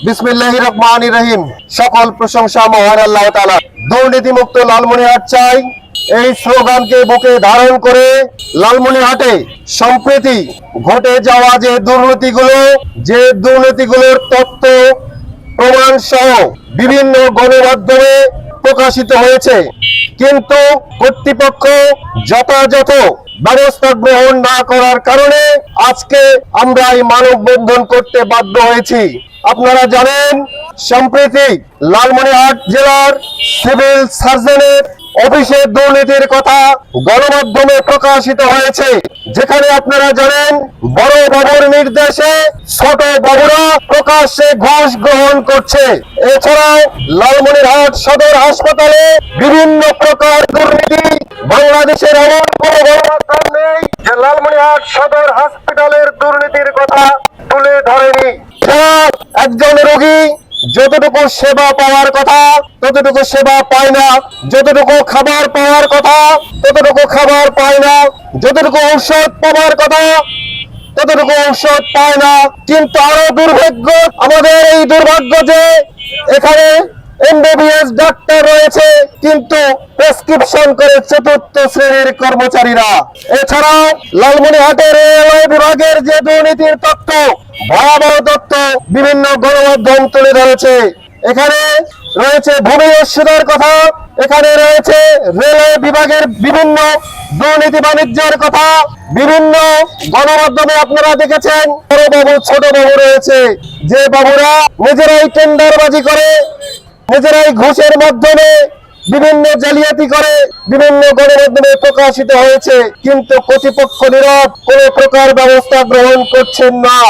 বিসমিল্লাহির রহমানির রহিম। সকল প্রশংসা মহান আল্লাহ তাআলা। দুর্নীতিমুক্ত লালমনিরহাট চাই, এই স্লোগানকে বুকে ধারণ করে লালমনিরহাটে সম্প্রতি ঘটে যাওয়া যে দুর্নীতিগুলোর তথ্য প্রমাণ সহ বিভিন্ন গণমাধ্যমে প্রকাশিত হয়েছে, কিন্তু কর্তৃপক্ষ যথাযথ ব্যবস্থা গ্রহণ না করার কারণে আজকে আমরা এই মানববন্ধন করতে বাধ্য হয়েছি। আপনারা জানেন, সম্প্রতি লালমনিরহাট জেলার সিভিল সার্জনের অফিসে দুর্নীতির কথা গণমাধ্যমে প্রকাশিত হয়েছে, যেখানে আপনারা জানেন বড় বাবুর নির্দেশে ছোট বাবুরা প্রকাশ্যে ঘুষ গ্রহণ করছে। এছাড়াও লালমনিরহাট সদর হাসপাতালে বিভিন্ন প্রকার দুর্নীতি। বাংলাদেশের এমন কোনো গণমাধ্যম নেই যে লালমনিরহাট সদর হাসপাতালের দুর্নীতির কথা তুলে ধরেনি। একজন রোগী যতটুকু সেবা পাওয়ার কথা ততটুকু সেবা পায় না, যতটুকু খাবার পাওয়ার কথা ততটুকু খাবার পায় না, যতটুকু ঔষধ পাওয়ার কথা ততটুকু ঔষধ পায় না। কিন্তু আরো দুর্ভাগ্য, আমাদের এই দুর্ভাগ্য যে এখানে এমবিবিএস ডাক্তার রয়েছে, কিন্তু প্রেসক্রিপশন করে চতুর্থ শ্রেণীর কর্মচারীরা। এছাড়াও লালমনিরহাটের রেলওয়ে বিভাগের যে দুর্নীতির তথ্য, ভয়াবহ তথ্য বিভিন্ন গণমাধ্যম তুলে ধরেছে। এখানে রয়েছে ভূমি অস্বীকার কথা, এখানে রয়েছে রেলওয়ে বিভাগের বিভিন্ন দুর্নীতি বাণিজ্যের কথা। বিভিন্ন গণমাধ্যমে আপনারা দেখেছেন বড় বাবু ছোট বাবু রয়েছে, যে বাবুরা নিজেরাই টেন্ডারবাজি করে, নিজেরাই ঘুষের মাধ্যমে বিভিন্ন জালিয়াতি করে বিভিন্ন গণমাধ্যমে প্রকাশিত হয়েছে, কিন্তু কর্তৃপক্ষ নীরব, কোনো প্রকার ব্যবস্থা গ্রহণ করছেন না।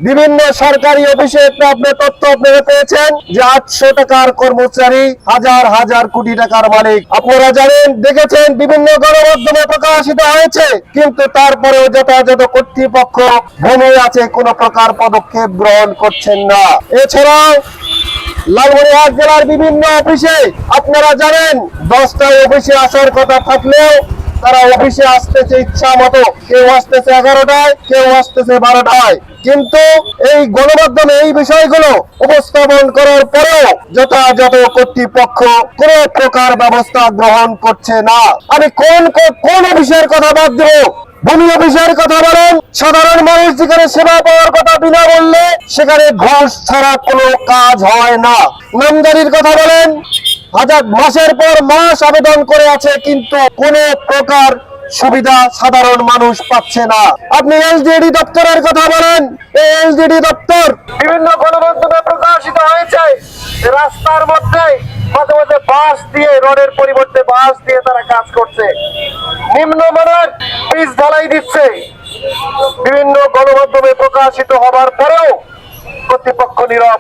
বিভিন্ন সরকারি অফিসে আপনার তথ্য আপনারা পেয়েছেন যে 800 টাকার কর্মচারী হাজার হাজার কোটি টাকার মালিক। আপনারা জানেন, দেখেছেন, বিভিন্ন গণমাধ্যমে প্রকাশিত হয়েছে, কিন্তু তারপরেও যথাযথ কর্তৃপক্ষ ভূমি আছে, কোনো প্রকার পদক্ষেপ গ্রহণ করছেন না। এছাড়াও লালমনিরহাট জেলার বিভিন্ন অফিসে আপনারা জানেন 10টায় অফিসে আসার কথা থাকলেও তারা অফিসে আসতেছে ইচ্ছা মতো, কেউ আসতেছে 11টায়, কেউ আসতেছে 12টায়। কিন্তু এই গণমাধ্যমে এই বিষয়গুলো উপস্থাপন করার পরেও যথাযথ কর্তৃপক্ষ কোন প্রকার ব্যবস্থা গ্রহণ করছে না। আমি কোন অফিসের কথা বাদ দেব? ভূমি অফিসের কথা বলেন, সাধারণ মানুষ যেখানে সেবা পাওয়ার কথা বিনামূল্যে, সেখানে ঘুষ ছাড়া কোনো কাজ হয় না। নামজারির কথা বলেন, মাসের পর মাস আবেদন করে আছে, কিন্তু কোনো প্রকার সুবিধা সাধারণ মানুষ পাচ্ছে না। আপনি এলজিডি দপ্তরের কথা বলেন, এই এলজিডি দপ্তর বিভিন্ন গণমাধ্যমে প্রকাশিত হয়েছে, রাস্তার মধ্যে মাঝে মাঝে বাঁশ দিয়ে, রডের পরিবর্তে বাঁশ দিয়ে তারা কাজ করছে, নিম্নমানের পিচ ঢালাই দিচ্ছে। বিভিন্ন গণমাধ্যমে প্রকাশিত হবার পরেও কর্তৃপক্ষ নীরব।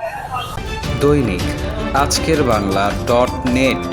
দৈনিক আজকের বাংলা .net